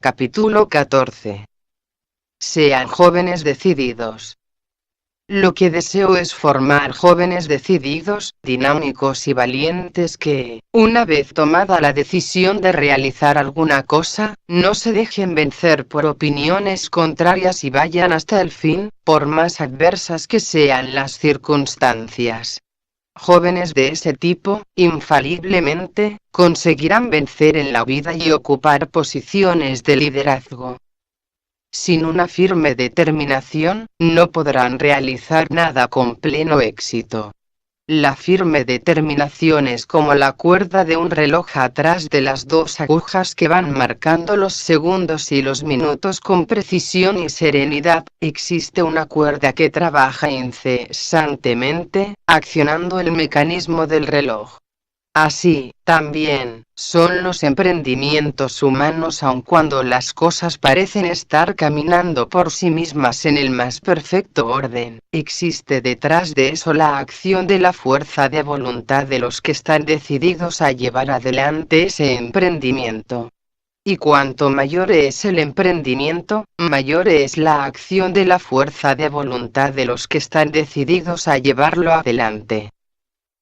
Capítulo 14. Sean jóvenes decididos. Lo que deseo es formar jóvenes decididos, dinámicos y valientes que, una vez tomada la decisión de realizar alguna cosa, no se dejen vencer por opiniones contrarias y vayan hasta el fin, por más adversas que sean las circunstancias. Jóvenes de ese tipo, infaliblemente, conseguirán vencer en la vida y ocupar posiciones de liderazgo. Sin una firme determinación, no podrán realizar nada con pleno éxito. La firme determinación es como la cuerda de un reloj atrás de las dos agujas que van marcando los segundos y los minutos con precisión y serenidad. Existe una cuerda que trabaja incesantemente, accionando el mecanismo del reloj. Así, también, son los emprendimientos humanos aun cuando las cosas parecen estar caminando por sí mismas en el más perfecto orden, existe detrás de eso la acción de la fuerza de voluntad de los que están decididos a llevar adelante ese emprendimiento. Y cuanto mayor es el emprendimiento, mayor es la acción de la fuerza de voluntad de los que están decididos a llevarlo adelante.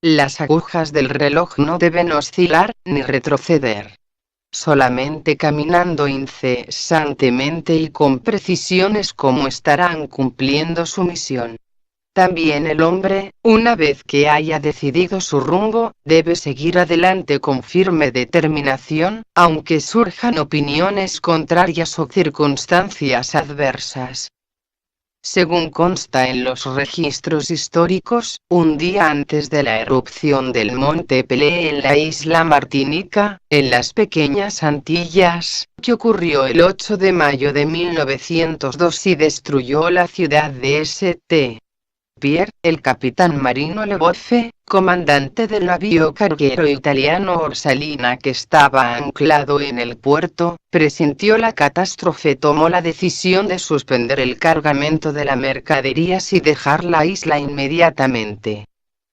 Las agujas del reloj no deben oscilar, ni retroceder. Solamente caminando incesantemente y con precisión es como estarán cumpliendo su misión. También el hombre, una vez que haya decidido su rumbo, debe seguir adelante con firme determinación, aunque surjan opiniones contrarias o circunstancias adversas. Según consta en los registros históricos, un día antes de la erupción del monte Pelée en la isla Martinica, en las Pequeñas Antillas, que ocurrió el 8 de mayo de 1902 y destruyó la ciudad de St. Pierre, el capitán Marino Leboffe, comandante del navío carguero italiano Orsalina que estaba anclado en el puerto, presintió la catástrofe, tomó la decisión de suspender el cargamento de las mercaderías y dejar la isla inmediatamente.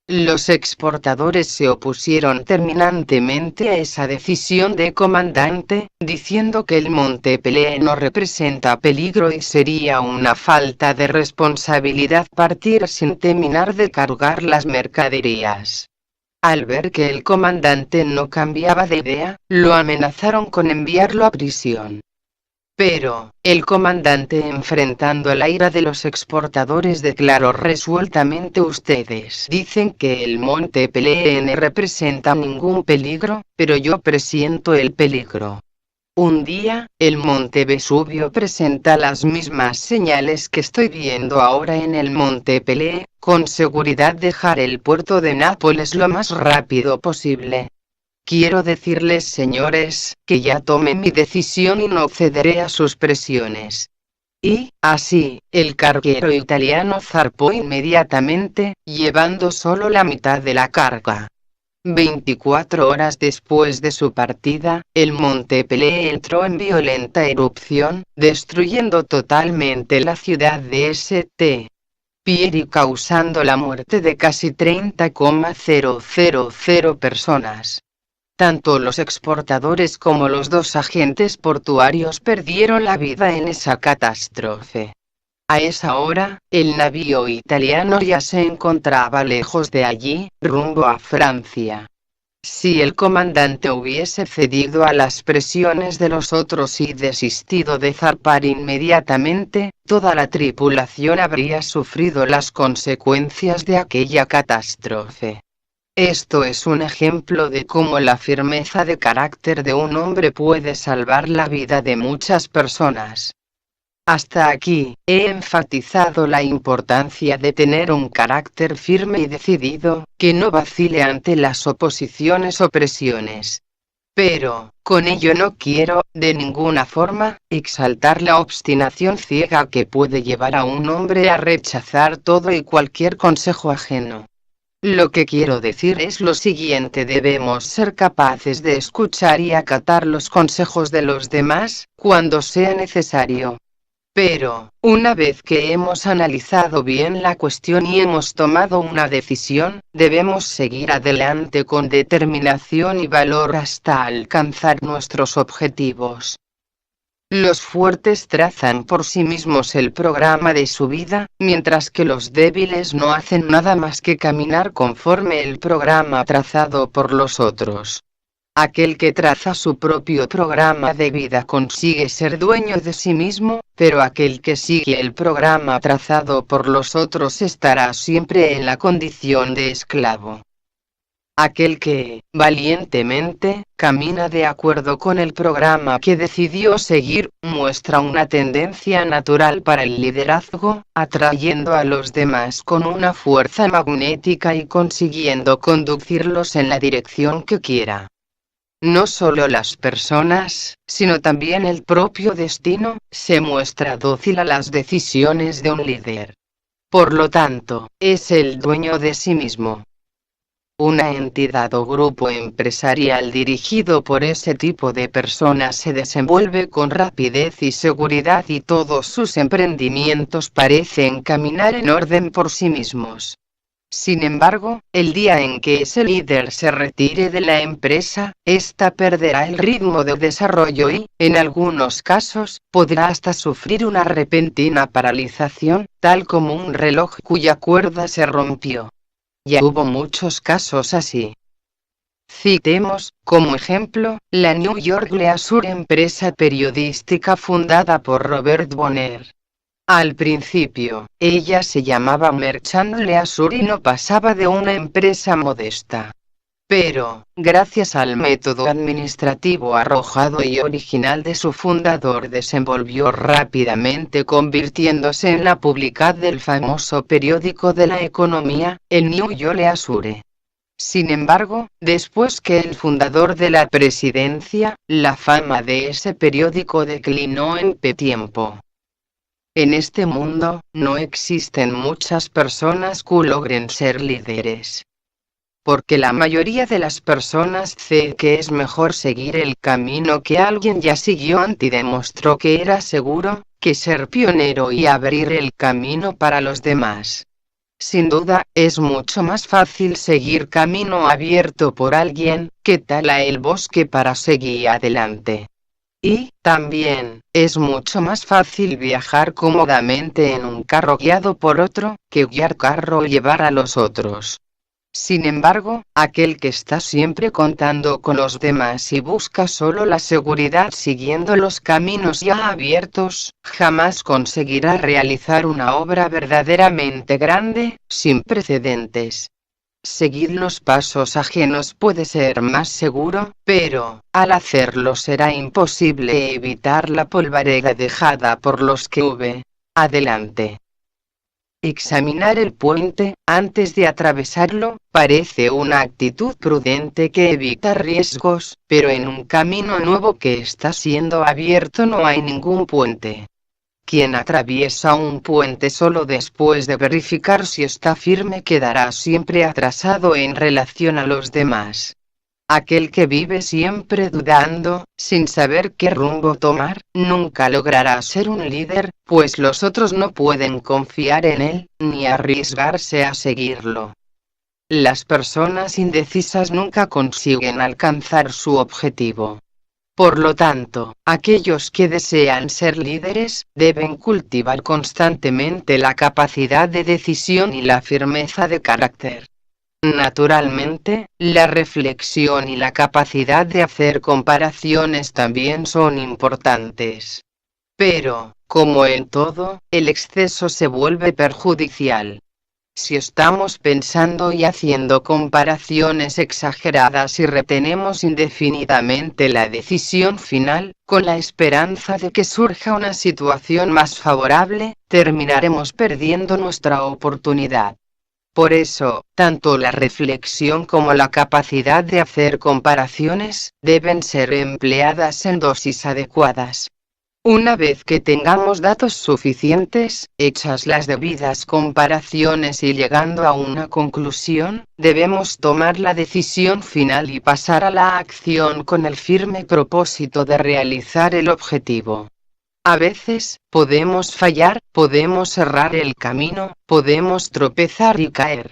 Los exportadores se opusieron terminantemente a esa decisión de comandante, diciendo que el monte Pelée no representa peligro y sería una falta de responsabilidad partir sin terminar de cargar las mercaderías. Al ver que el comandante no cambiaba de idea, lo amenazaron con enviarlo a prisión. Pero, el comandante, enfrentando la ira de los exportadores, declaró resueltamente: ustedes dicen que el monte Pelée no representa ningún peligro, pero yo presiento el peligro. Un día, el monte Vesubio presenta las mismas señales que estoy viendo ahora en el monte Pelée. Con seguridad dejaré el puerto de Nápoles lo más rápido posible. Quiero decirles, señores, que ya tomé mi decisión y no cederé a sus presiones. Y, así, el carguero italiano zarpó inmediatamente, llevando solo la mitad de la carga. 24 horas después de su partida, el monte Pelée entró en violenta erupción, destruyendo totalmente la ciudad de St. Pierre y causando la muerte de casi 30,000 personas. Tanto los exportadores como los dos agentes portuarios perdieron la vida en esa catástrofe. A esa hora, el navío italiano ya se encontraba lejos de allí, rumbo a Francia. Si el comandante hubiese cedido a las presiones de los otros y desistido de zarpar inmediatamente, toda la tripulación habría sufrido las consecuencias de aquella catástrofe. Esto es un ejemplo de cómo la firmeza de carácter de un hombre puede salvar la vida de muchas personas. Hasta aquí, he enfatizado la importancia de tener un carácter firme y decidido, que no vacile ante las oposiciones o presiones. Pero, con ello no quiero, de ninguna forma, exaltar la obstinación ciega que puede llevar a un hombre a rechazar todo y cualquier consejo ajeno. Lo que quiero decir es lo siguiente: debemos ser capaces de escuchar y acatar los consejos de los demás, cuando sea necesario. Pero, una vez que hemos analizado bien la cuestión y hemos tomado una decisión, debemos seguir adelante con determinación y valor hasta alcanzar nuestros objetivos. Los fuertes trazan por sí mismos el programa de su vida, mientras que los débiles no hacen nada más que caminar conforme el programa trazado por los otros. Aquel que traza su propio programa de vida consigue ser dueño de sí mismo, pero aquel que sigue el programa trazado por los otros estará siempre en la condición de esclavo. Aquel que, valientemente, camina de acuerdo con el programa que decidió seguir, muestra una tendencia natural para el liderazgo, atrayendo a los demás con una fuerza magnética y consiguiendo conducirlos en la dirección que quiera. No solo las personas, sino también el propio destino, se muestra dócil a las decisiones de un líder. Por lo tanto, es el dueño de sí mismo. Una entidad o grupo empresarial dirigido por ese tipo de personas se desenvuelve con rapidez y seguridad y todos sus emprendimientos parecen caminar en orden por sí mismos. Sin embargo, el día en que ese líder se retire de la empresa, ésta perderá el ritmo de desarrollo y, en algunos casos, podrá hasta sufrir una repentina paralización, tal como un reloj cuya cuerda se rompió. Ya hubo muchos casos así. Citemos, como ejemplo, la New York Leisure, empresa periodística fundada por Robert Bonner. Al principio, ella se llamaba Merchant Leisure y no pasaba de una empresa modesta. Pero, gracias al método administrativo arrojado y original de su fundador, desenvolvió rápidamente, convirtiéndose en la publicad del famoso periódico de la economía, el New York Leisure. Sin embargo, después que el fundador de la presidencia, la fama de ese periódico declinó en tiempo. En este mundo, no existen muchas personas que logren ser líderes. Porque la mayoría de las personas cree que es mejor seguir el camino que alguien ya siguió antes y demostró que era seguro, que ser pionero y abrir el camino para los demás. Sin duda, es mucho más fácil seguir camino abierto por alguien, que tala el bosque para seguir adelante. Y, también, es mucho más fácil viajar cómodamente en un carro guiado por otro, que guiar carro o llevar a los otros. Sin embargo, aquel que está siempre contando con los demás y busca solo la seguridad siguiendo los caminos ya abiertos, jamás conseguirá realizar una obra verdaderamente grande, sin precedentes. Seguir los pasos ajenos puede ser más seguro, pero, al hacerlo será imposible evitar la polvareda dejada por los que hube adelante. Examinar el puente, antes de atravesarlo, parece una actitud prudente que evita riesgos, pero en un camino nuevo que está siendo abierto no hay ningún puente. Quien atraviesa un puente solo después de verificar si está firme quedará siempre atrasado en relación a los demás. Aquel que vive siempre dudando, sin saber qué rumbo tomar, nunca logrará ser un líder, pues los otros no pueden confiar en él, ni arriesgarse a seguirlo. Las personas indecisas nunca consiguen alcanzar su objetivo. Por lo tanto, aquellos que desean ser líderes, deben cultivar constantemente la capacidad de decisión y la firmeza de carácter. Naturalmente, la reflexión y la capacidad de hacer comparaciones también son importantes. Pero, como en todo, el exceso se vuelve perjudicial. Si estamos pensando y haciendo comparaciones exageradas y retenemos indefinidamente la decisión final, con la esperanza de que surja una situación más favorable, terminaremos perdiendo nuestra oportunidad. Por eso, tanto la reflexión como la capacidad de hacer comparaciones, deben ser empleadas en dosis adecuadas. Una vez que tengamos datos suficientes, hechas las debidas comparaciones y llegando a una conclusión, debemos tomar la decisión final y pasar a la acción con el firme propósito de realizar el objetivo. A veces, podemos fallar, podemos errar el camino, podemos tropezar y caer.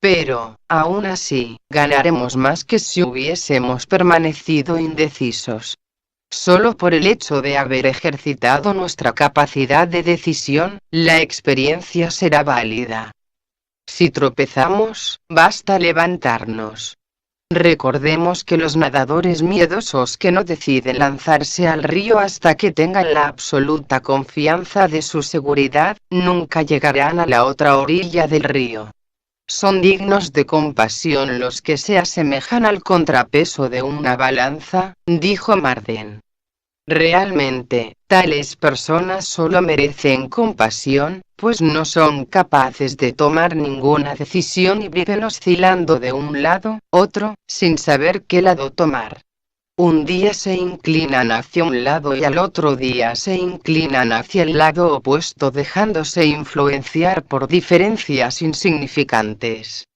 Pero, aún así, ganaremos más que si hubiésemos permanecido indecisos. Solo por el hecho de haber ejercitado nuestra capacidad de decisión, la experiencia será válida. Si tropezamos, basta levantarnos. Recordemos que los nadadores miedosos que no deciden lanzarse al río hasta que tengan la absoluta confianza de su seguridad, nunca llegarán a la otra orilla del río. Son dignos de compasión los que se asemejan al contrapeso de una balanza, dijo Marden. Realmente, tales personas solo merecen compasión, pues no son capaces de tomar ninguna decisión y viven oscilando de un lado, otro, sin saber qué lado tomar. Un día se inclinan hacia un lado y al otro día se inclinan hacia el lado opuesto, dejándose influenciar por diferencias insignificantes.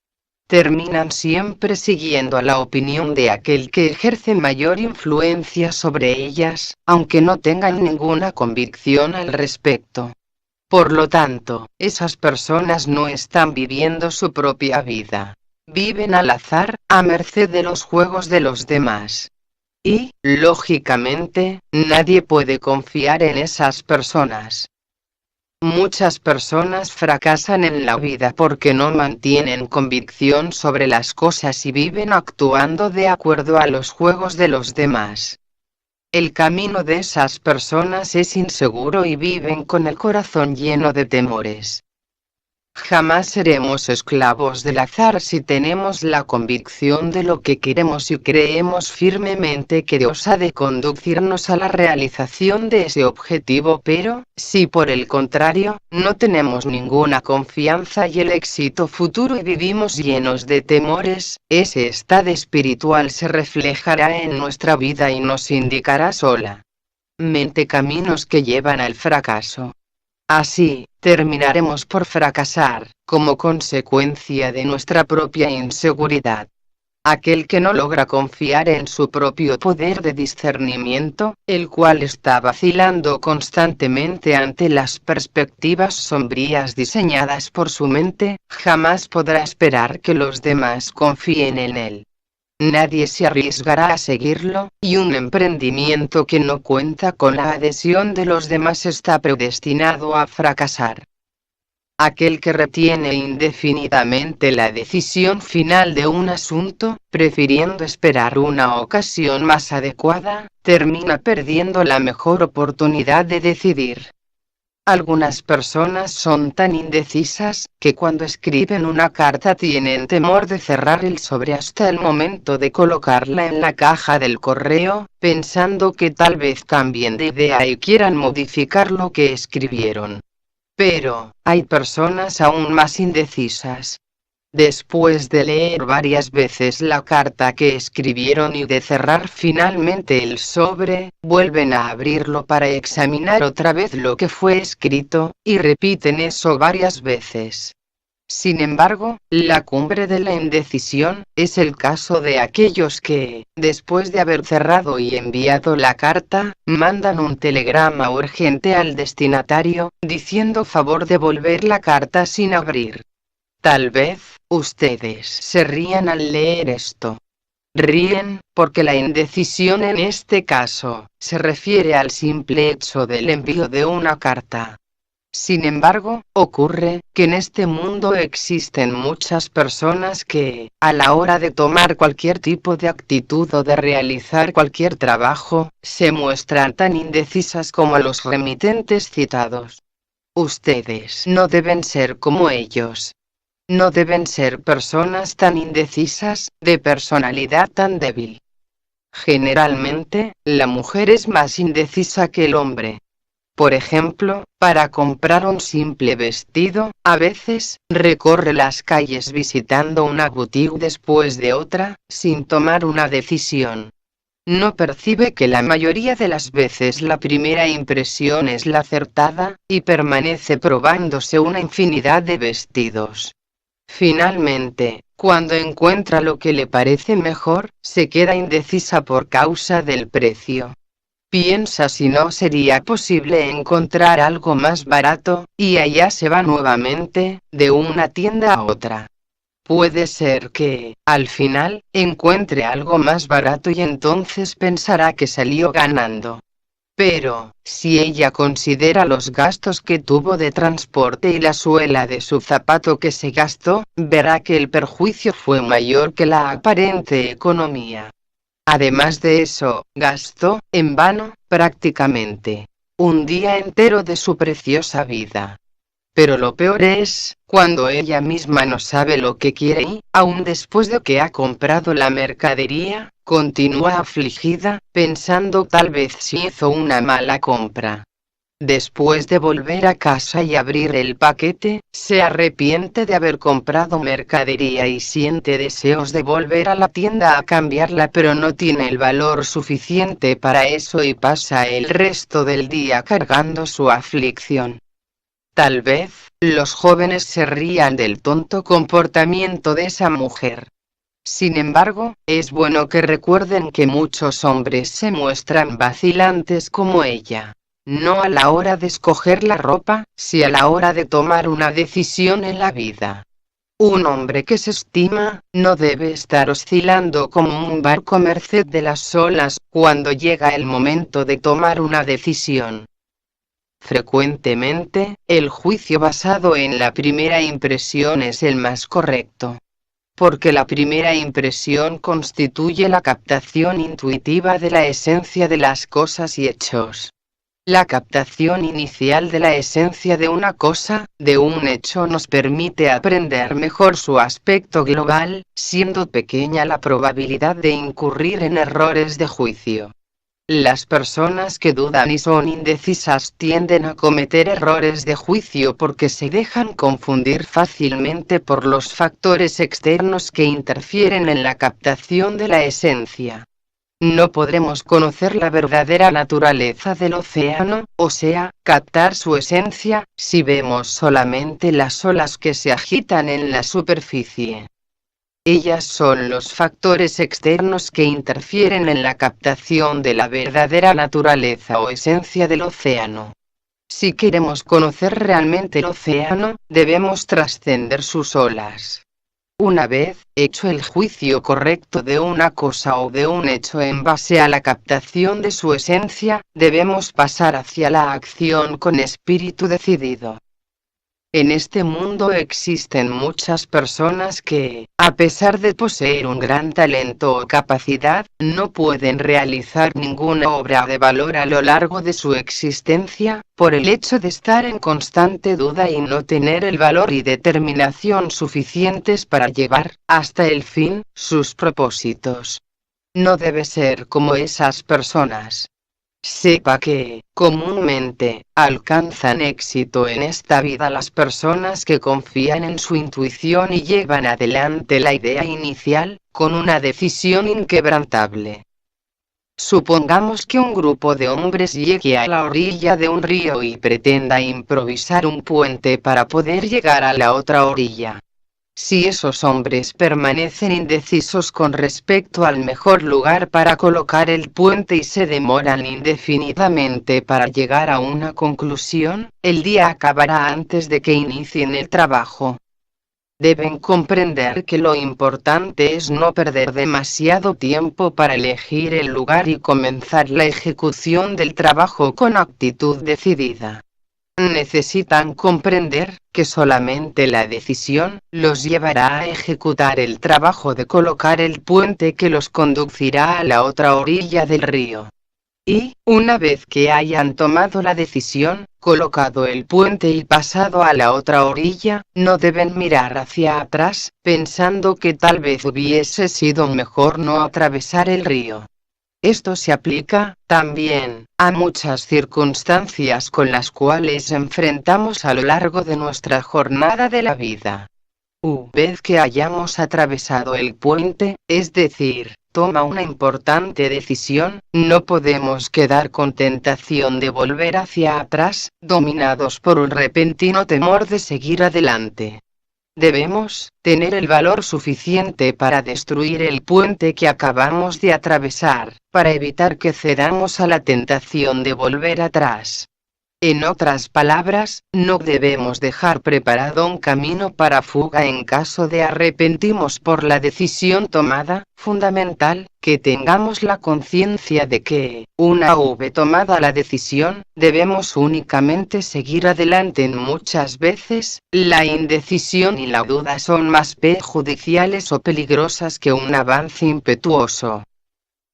Terminan siempre siguiendo a la opinión de aquel que ejerce mayor influencia sobre ellas, aunque no tengan ninguna convicción al respecto. Por lo tanto, esas personas no están viviendo su propia vida. Viven al azar, a merced de los juegos de los demás. Y, lógicamente, nadie puede confiar en esas personas. Muchas personas fracasan en la vida porque no mantienen convicción sobre las cosas y viven actuando de acuerdo a los juegos de los demás. El camino de esas personas es inseguro y viven con el corazón lleno de temores. Jamás seremos esclavos del azar si tenemos la convicción de lo que queremos y creemos firmemente que Dios ha de conducirnos a la realización de ese objetivo, pero, si por el contrario, no tenemos ninguna confianza y el éxito futuro y vivimos llenos de temores, ese estado espiritual se reflejará en nuestra vida y nos indicará solamente caminos que llevan al fracaso. Así, terminaremos por fracasar, como consecuencia de nuestra propia inseguridad. Aquel que no logra confiar en su propio poder de discernimiento, el cual está vacilando constantemente ante las perspectivas sombrías diseñadas por su mente, jamás podrá esperar que los demás confíen en él. Nadie se arriesgará a seguirlo, y un emprendimiento que no cuenta con la adhesión de los demás está predestinado a fracasar. Aquel que retiene indefinidamente la decisión final de un asunto, prefiriendo esperar una ocasión más adecuada, termina perdiendo la mejor oportunidad de decidir. Algunas personas son tan indecisas, que cuando escriben una carta tienen temor de cerrar el sobre hasta el momento de colocarla en la caja del correo, pensando que tal vez cambien de idea y quieran modificar lo que escribieron. Pero, hay personas aún más indecisas. Después de leer varias veces la carta que escribieron y de cerrar finalmente el sobre, vuelven a abrirlo para examinar otra vez lo que fue escrito, y repiten eso varias veces. Sin embargo, la cumbre de la indecisión, es el caso de aquellos que, después de haber cerrado y enviado la carta, mandan un telegrama urgente al destinatario, diciendo favor de devolver la carta sin abrir. Tal vez, ustedes se rían al leer esto. Ríen, porque la indecisión en este caso, se refiere al simple hecho del envío de una carta. Sin embargo, ocurre, que en este mundo existen muchas personas que, a la hora de tomar cualquier tipo de actitud o de realizar cualquier trabajo, se muestran tan indecisas como los remitentes citados. Ustedes no deben ser como ellos. No deben ser personas tan indecisas, de personalidad tan débil. Generalmente, la mujer es más indecisa que el hombre. Por ejemplo, para comprar un simple vestido, a veces, recorre las calles visitando una boutique después de otra, sin tomar una decisión. No percibe que la mayoría de las veces la primera impresión es la acertada, y permanece probándose una infinidad de vestidos. Finalmente, cuando encuentra lo que le parece mejor, se queda indecisa por causa del precio. Piensa si no sería posible encontrar algo más barato, y allá se va nuevamente, de una tienda a otra. Puede ser que, al final, encuentre algo más barato y entonces pensará que salió ganando. Pero, si ella considera los gastos que tuvo de transporte y la suela de su zapato que se gastó, verá que el perjuicio fue mayor que la aparente economía. Además de eso, gastó, en vano, prácticamente, un día entero de su preciosa vida. Pero lo peor es, cuando ella misma no sabe lo que quiere y, aun después de que ha comprado la mercadería, continúa afligida, pensando tal vez si hizo una mala compra. Después de volver a casa y abrir el paquete, se arrepiente de haber comprado mercadería y siente deseos de volver a la tienda a cambiarla, pero no tiene el valor suficiente para eso y pasa el resto del día cargando su aflicción. Tal vez, los jóvenes se rían del tonto comportamiento de esa mujer. Sin embargo, es bueno que recuerden que muchos hombres se muestran vacilantes como ella. No a la hora de escoger la ropa, si a la hora de tomar una decisión en la vida. Un hombre que se estima, no debe estar oscilando como un barco a merced de las olas, cuando llega el momento de tomar una decisión. Frecuentemente, el juicio basado en la primera impresión es el más correcto. Porque la primera impresión constituye la captación intuitiva de la esencia de las cosas y hechos. La captación inicial de la esencia de una cosa, de un hecho, nos permite aprender mejor su aspecto global, siendo pequeña la probabilidad de incurrir en errores de juicio. Las personas que dudan y son indecisas tienden a cometer errores de juicio porque se dejan confundir fácilmente por los factores externos que interfieren en la captación de la esencia. No podremos conocer la verdadera naturaleza del océano, o sea, captar su esencia, si vemos solamente las olas que se agitan en la superficie. Ellas son los factores externos que interfieren en la captación de la verdadera naturaleza o esencia del océano. Si queremos conocer realmente el océano, debemos trascender sus olas. Una vez hecho el juicio correcto de una cosa o de un hecho en base a la captación de su esencia, debemos pasar hacia la acción con espíritu decidido. En este mundo existen muchas personas que, a pesar de poseer un gran talento o capacidad, no pueden realizar ninguna obra de valor a lo largo de su existencia, por el hecho de estar en constante duda y no tener el valor y determinación suficientes para llevar, hasta el fin, sus propósitos. No debe ser como esas personas. Sepa que, comúnmente, alcanzan éxito en esta vida las personas que confían en su intuición y llevan adelante la idea inicial, con una decisión inquebrantable. Supongamos que un grupo de hombres llegue a la orilla de un río y pretenda improvisar un puente para poder llegar a la otra orilla. Si esos hombres permanecen indecisos con respecto al mejor lugar para colocar el puente y se demoran indefinidamente para llegar a una conclusión, el día acabará antes de que inicien el trabajo. Deben comprender que lo importante es no perder demasiado tiempo para elegir el lugar y comenzar la ejecución del trabajo con actitud decidida. Necesitan comprender que solamente la decisión los llevará a ejecutar el trabajo de colocar el puente que los conducirá a la otra orilla del río. Y, una vez que hayan tomado la decisión, colocado el puente y pasado a la otra orilla, no deben mirar hacia atrás, pensando que tal vez hubiese sido mejor no atravesar el río. Esto se aplica, también, a muchas circunstancias con las cuales enfrentamos a lo largo de nuestra jornada de la vida. Una vez que hayamos atravesado el puente, es decir, toma una importante decisión, no podemos quedar con tentación de volver hacia atrás, dominados por un repentino temor de seguir adelante. Debemos tener el valor suficiente para destruir el puente que acabamos de atravesar, para evitar que cedamos a la tentación de volver atrás. En otras palabras, no debemos dejar preparado un camino para fuga en caso de arrepentimos por la decisión tomada. Fundamental, que tengamos la conciencia de que, una vez tomada la decisión, debemos únicamente seguir adelante. Muchas veces, la indecisión y la duda son más perjudiciales o peligrosas que un avance impetuoso.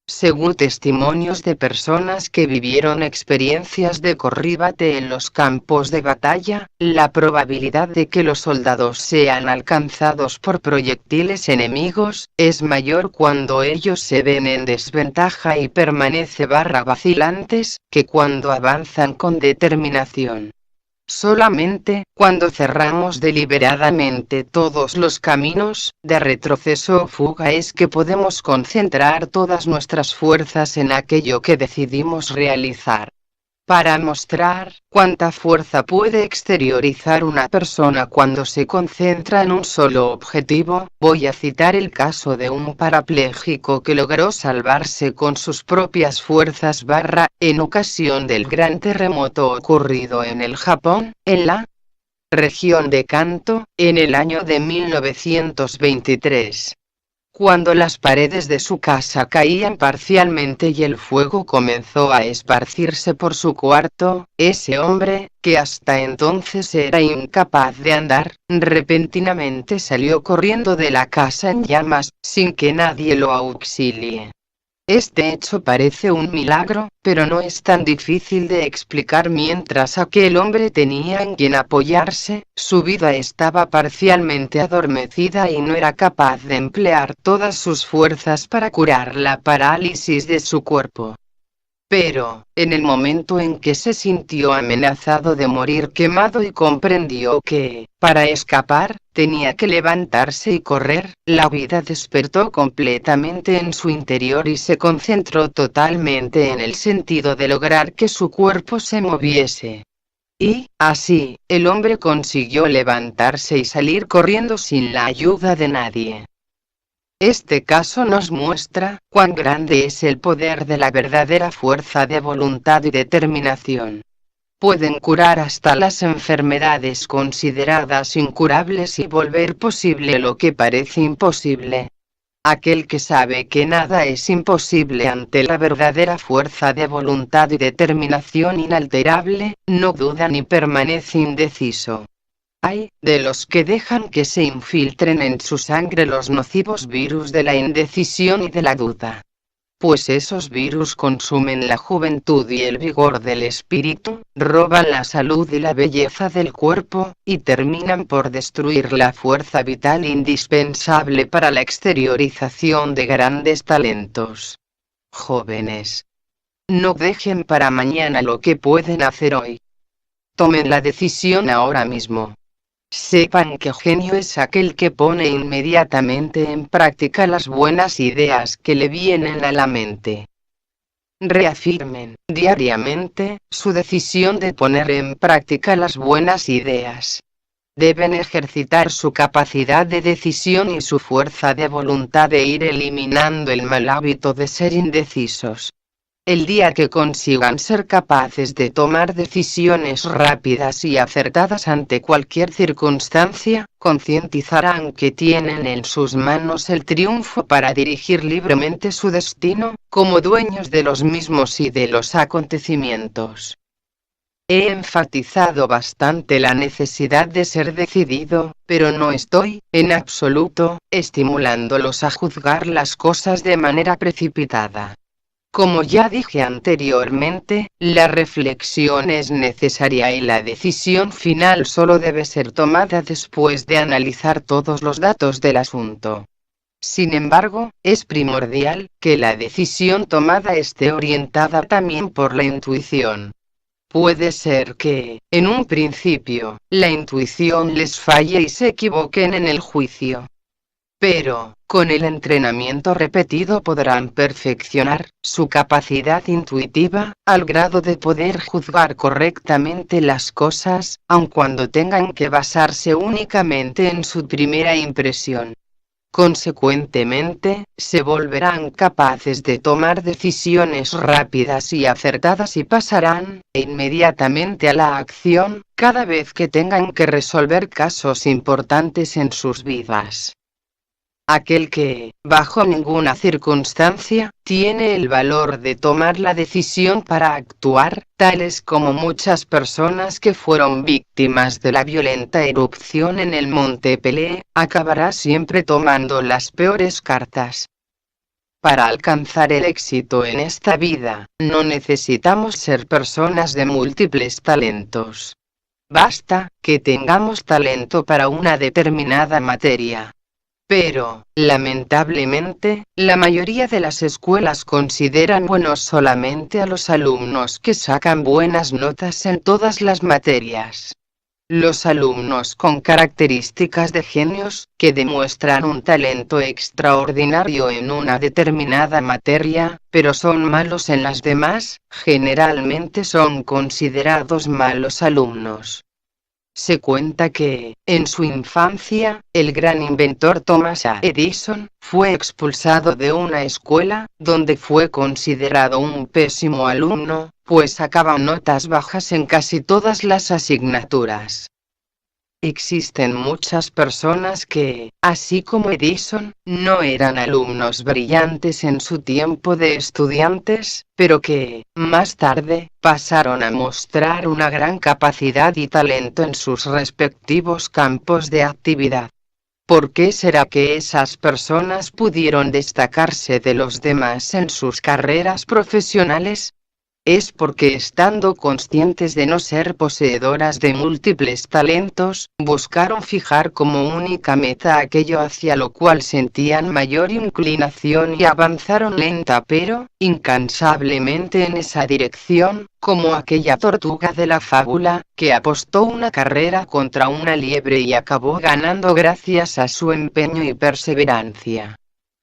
Según testimonios de personas que vivieron experiencias de combate en los campos de batalla, la probabilidad de que los soldados sean alcanzados por proyectiles enemigos es mayor cuando ellos se ven en desventaja y permanecen vacilantes, que cuando avanzan con determinación. Solamente, cuando cerramos deliberadamente todos los caminos de retroceso o fuga es que podemos concentrar todas nuestras fuerzas en aquello que decidimos realizar. Para mostrar cuánta fuerza puede exteriorizar una persona cuando se concentra en un solo objetivo, voy a citar el caso de un parapléjico que logró salvarse con sus propias fuerzas en ocasión del gran terremoto ocurrido en el Japón, en la región de Kanto, en el año de 1923. Cuando las paredes de su casa caían parcialmente y el fuego comenzó a esparcirse por su cuarto, ese hombre, que hasta entonces era incapaz de andar, repentinamente salió corriendo de la casa en llamas, sin que nadie lo auxilie. Este hecho parece un milagro, pero no es tan difícil de explicar. Mientras aquel hombre tenía en quien apoyarse, su vida estaba parcialmente adormecida y no era capaz de emplear todas sus fuerzas para curar la parálisis de su cuerpo. Pero, en el momento en que se sintió amenazado de morir quemado y comprendió que, para escapar, tenía que levantarse y correr, la vida despertó completamente en su interior y se concentró totalmente en el sentido de lograr que su cuerpo se moviese. Y, así, el hombre consiguió levantarse y salir corriendo sin la ayuda de nadie. Este caso nos muestra cuán grande es el poder de la verdadera fuerza de voluntad y determinación. Pueden curar hasta las enfermedades consideradas incurables y volver posible lo que parece imposible. Aquel que sabe que nada es imposible ante la verdadera fuerza de voluntad y determinación inalterable, no duda ni permanece indeciso. Hay de los que dejan que se infiltren en su sangre los nocivos virus de la indecisión y de la duda. Pues esos virus consumen la juventud y el vigor del espíritu, roban la salud y la belleza del cuerpo, y terminan por destruir la fuerza vital indispensable para la exteriorización de grandes talentos. Jóvenes, no dejen para mañana lo que pueden hacer hoy. Tomen la decisión ahora mismo. Sepan que genio es aquel que pone inmediatamente en práctica las buenas ideas que le vienen a la mente. Reafirmen, diariamente, su decisión de poner en práctica las buenas ideas. Deben ejercitar su capacidad de decisión y su fuerza de voluntad de ir eliminando el mal hábito de ser indecisos. El día que consigan ser capaces de tomar decisiones rápidas y acertadas ante cualquier circunstancia, concientizarán que tienen en sus manos el triunfo para dirigir libremente su destino, como dueños de los mismos y de los acontecimientos. He enfatizado bastante la necesidad de ser decidido, pero no estoy, en absoluto, estimulándolos a juzgar las cosas de manera precipitada. Como ya dije anteriormente, la reflexión es necesaria y la decisión final solo debe ser tomada después de analizar todos los datos del asunto. Sin embargo, es primordial que la decisión tomada esté orientada también por la intuición. Puede ser que, en un principio, la intuición les falle y se equivoquen en el juicio. Pero, con el entrenamiento repetido podrán perfeccionar su capacidad intuitiva, al grado de poder juzgar correctamente las cosas, aun cuando tengan que basarse únicamente en su primera impresión. Consecuentemente, se volverán capaces de tomar decisiones rápidas y acertadas y pasarán inmediatamente a la acción cada vez que tengan que resolver casos importantes en sus vidas. Aquel que, bajo ninguna circunstancia, tiene el valor de tomar la decisión para actuar, tales como muchas personas que fueron víctimas de la violenta erupción en el monte Pelée, acabará siempre tomando las peores cartas. Para alcanzar el éxito en esta vida, no necesitamos ser personas de múltiples talentos. Basta que tengamos talento para una determinada materia. Pero, lamentablemente, la mayoría de las escuelas consideran buenos solamente a los alumnos que sacan buenas notas en todas las materias. Los alumnos con características de genios, que demuestran un talento extraordinario en una determinada materia, pero son malos en las demás, generalmente son considerados malos alumnos. Se cuenta que, en su infancia, el gran inventor Thomas A. Edison fue expulsado de una escuela, donde fue considerado un pésimo alumno, pues sacaba notas bajas en casi todas las asignaturas. Existen muchas personas que, así como Edison, no eran alumnos brillantes en su tiempo de estudiantes, pero que, más tarde, pasaron a mostrar una gran capacidad y talento en sus respectivos campos de actividad. ¿Por qué será que esas personas pudieron destacarse de los demás en sus carreras profesionales? Es porque estando conscientes de no ser poseedoras de múltiples talentos, buscaron fijar como única meta aquello hacia lo cual sentían mayor inclinación y avanzaron lenta pero incansablemente en esa dirección, como aquella tortuga de la fábula, que apostó una carrera contra una liebre y acabó ganando gracias a su empeño y perseverancia.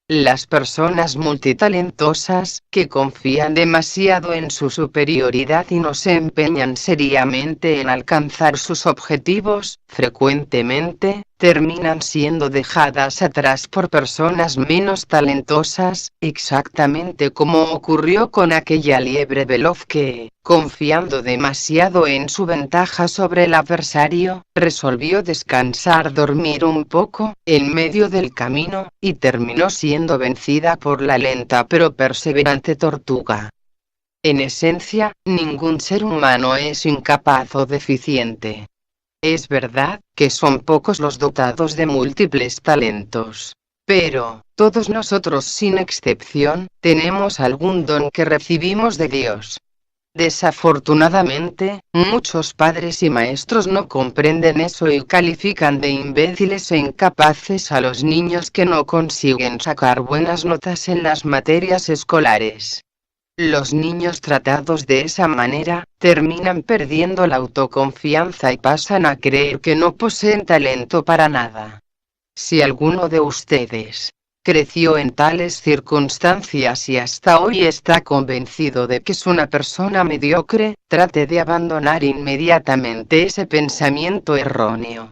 Las personas multitalentosas, que confían demasiado en su superioridad y no se empeñan seriamente en alcanzar sus objetivos, frecuentemente, terminan siendo dejadas atrás por personas menos talentosas, exactamente como ocurrió con aquella liebre veloz que, confiando demasiado en su ventaja sobre el adversario, resolvió dormir un poco, en medio del camino, y terminó siendo vencida por la lenta pero perseverante tortuga. En esencia, ningún ser humano es incapaz o deficiente. Es verdad que son pocos los dotados de múltiples talentos. Pero, todos nosotros sin excepción, tenemos algún don que recibimos de Dios. Desafortunadamente, muchos padres y maestros no comprenden eso y califican de imbéciles e incapaces a los niños que no consiguen sacar buenas notas en las materias escolares. Los niños tratados de esa manera, terminan perdiendo la autoconfianza y pasan a creer que no poseen talento para nada. Si alguno de ustedes creció en tales circunstancias y hasta hoy está convencido de que es una persona mediocre, trate de abandonar inmediatamente ese pensamiento erróneo.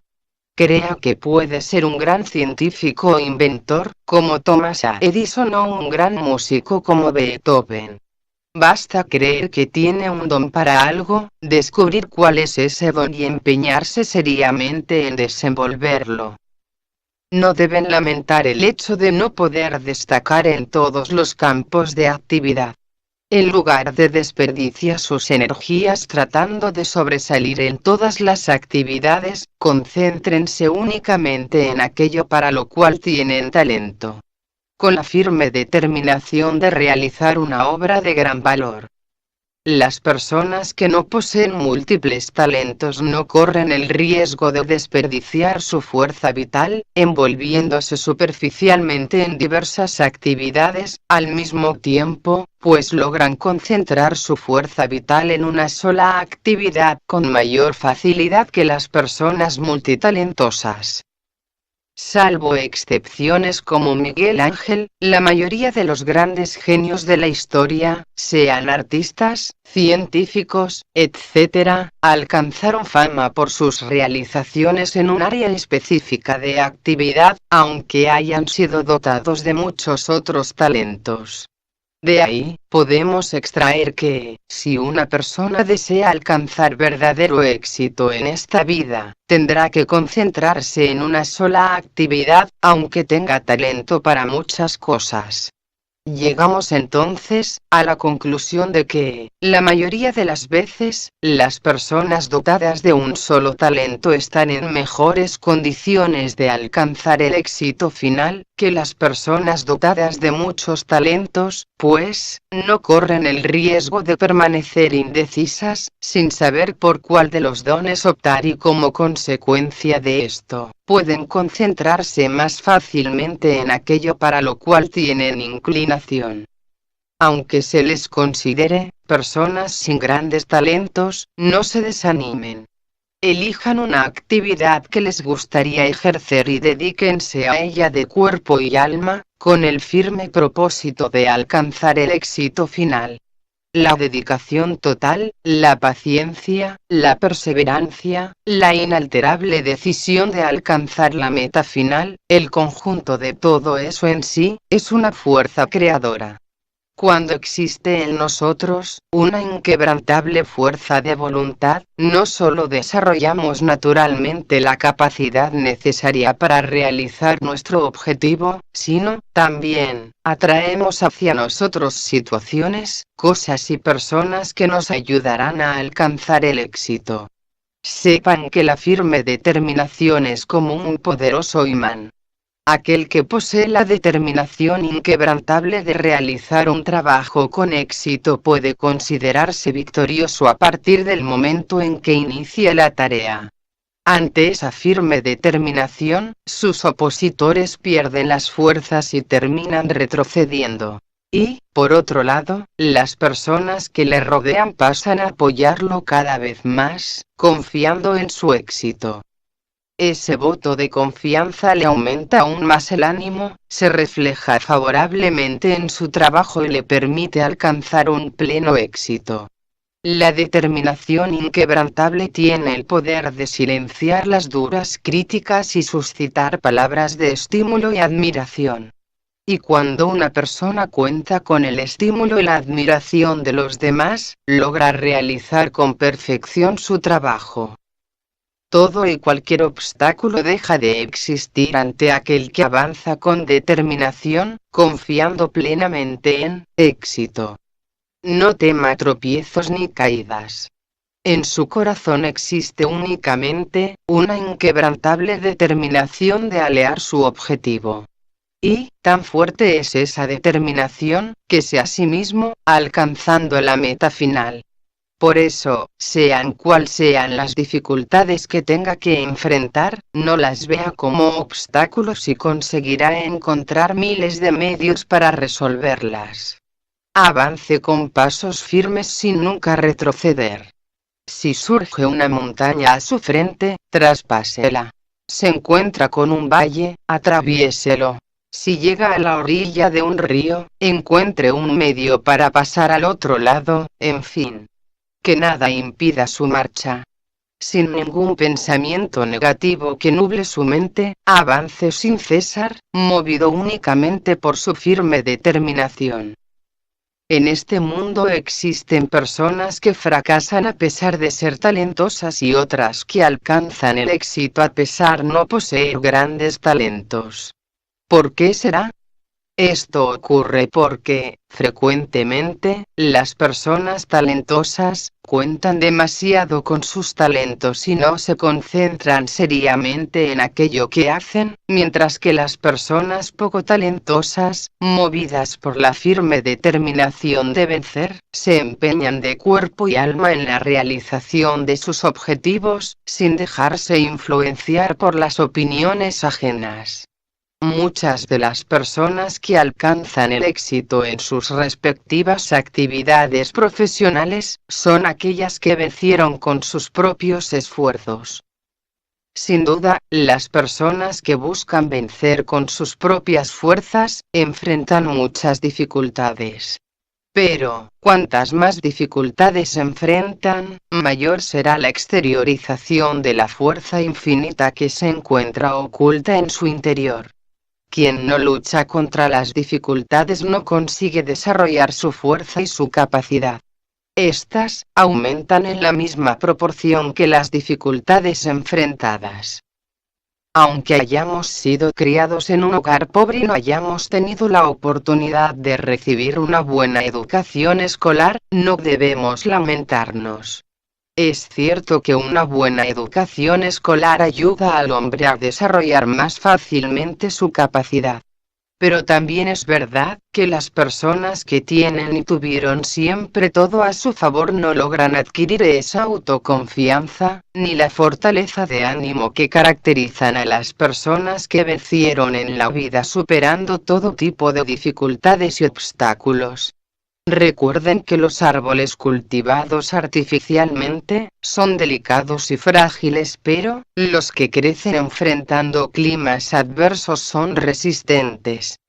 Crea que puede ser un gran científico o inventor, como Thomas A. Edison o un gran músico como Beethoven. Basta creer que tiene un don para algo, descubrir cuál es ese don y empeñarse seriamente en desenvolverlo. No deben lamentar el hecho de no poder destacar en todos los campos de actividad. En lugar de desperdiciar sus energías tratando de sobresalir en todas las actividades, concéntrense únicamente en aquello para lo cual tienen talento, con la firme determinación de realizar una obra de gran valor. Las personas que no poseen múltiples talentos no corren el riesgo de desperdiciar su fuerza vital, envolviéndose superficialmente en diversas actividades, al mismo tiempo, pues logran concentrar su fuerza vital en una sola actividad con mayor facilidad que las personas multitalentosas. Salvo excepciones como Miguel Ángel, la mayoría de los grandes genios de la historia, sean artistas, científicos, etc., alcanzaron fama por sus realizaciones en un área específica de actividad, aunque hayan sido dotados de muchos otros talentos. De ahí, podemos extraer que, si una persona desea alcanzar verdadero éxito en esta vida, tendrá que concentrarse en una sola actividad, aunque tenga talento para muchas cosas. Llegamos entonces a la conclusión de que, la mayoría de las veces, las personas dotadas de un solo talento están en mejores condiciones de alcanzar el éxito final, que las personas dotadas de muchos talentos, pues, no corren el riesgo de permanecer indecisas, sin saber por cuál de los dones optar y como consecuencia de esto, pueden concentrarse más fácilmente en aquello para lo cual tienen inclinación. Aunque se les considere personas sin grandes talentos, no se desanimen. Elijan una actividad que les gustaría ejercer y dedíquense a ella de cuerpo y alma, con el firme propósito de alcanzar el éxito final. La dedicación total, la paciencia, la perseverancia, la inalterable decisión de alcanzar la meta final, el conjunto de todo eso en sí, es una fuerza creadora. Cuando existe en nosotros una inquebrantable fuerza de voluntad, no solo desarrollamos naturalmente la capacidad necesaria para realizar nuestro objetivo, sino, también, atraemos hacia nosotros situaciones, cosas y personas que nos ayudarán a alcanzar el éxito. Sepan que la firme determinación es como un poderoso imán. Aquel que posee la determinación inquebrantable de realizar un trabajo con éxito puede considerarse victorioso a partir del momento en que inicia la tarea. Ante esa firme determinación, sus opositores pierden las fuerzas y terminan retrocediendo. Y, por otro lado, las personas que le rodean pasan a apoyarlo cada vez más, confiando en su éxito. Ese voto de confianza le aumenta aún más el ánimo, se refleja favorablemente en su trabajo y le permite alcanzar un pleno éxito. La determinación inquebrantable tiene el poder de silenciar las duras críticas y suscitar palabras de estímulo y admiración. Y cuando una persona cuenta con el estímulo y la admiración de los demás, logra realizar con perfección su trabajo. Todo y cualquier obstáculo deja de existir ante aquel que avanza con determinación, confiando plenamente en éxito. No tema tropiezos ni caídas. En su corazón existe únicamente una inquebrantable determinación de alcanzar su objetivo. Y, tan fuerte es esa determinación, que se a sí mismo, alcanzando la meta final. Por eso, sean cual sean las dificultades que tenga que enfrentar, no las vea como obstáculos y conseguirá encontrar miles de medios para resolverlas. Avance con pasos firmes sin nunca retroceder. Si surge una montaña a su frente, traspásela. Se encuentra con un valle, atraviéselo. Si llega a la orilla de un río, encuentre un medio para pasar al otro lado, en fin. Que nada impida su marcha. Sin ningún pensamiento negativo que nuble su mente, avance sin cesar, movido únicamente por su firme determinación. En este mundo existen personas que fracasan a pesar de ser talentosas y otras que alcanzan el éxito a pesar no poseer grandes talentos. ¿Por qué será? Esto ocurre porque, frecuentemente, las personas talentosas, cuentan demasiado con sus talentos y no se concentran seriamente en aquello que hacen, mientras que las personas poco talentosas, movidas por la firme determinación de vencer, se empeñan de cuerpo y alma en la realización de sus objetivos, sin dejarse influenciar por las opiniones ajenas. Muchas de las personas que alcanzan el éxito en sus respectivas actividades profesionales, son aquellas que vencieron con sus propios esfuerzos. Sin duda, las personas que buscan vencer con sus propias fuerzas, enfrentan muchas dificultades. Pero, cuantas más dificultades enfrentan, mayor será la exteriorización de la fuerza infinita que se encuentra oculta en su interior. Quien no lucha contra las dificultades no consigue desarrollar su fuerza y su capacidad. Estas aumentan en la misma proporción que las dificultades enfrentadas. Aunque hayamos sido criados en un hogar pobre y no hayamos tenido la oportunidad de recibir una buena educación escolar, no debemos lamentarnos. Es cierto que una buena educación escolar ayuda al hombre a desarrollar más fácilmente su capacidad. Pero también es verdad que las personas que tienen y tuvieron siempre todo a su favor no logran adquirir esa autoconfianza, ni la fortaleza de ánimo que caracterizan a las personas que vencieron en la vida superando todo tipo de dificultades y obstáculos. Recuerden que los árboles cultivados artificialmente son delicados y frágiles, pero los que crecen enfrentando climas adversos son resistentes.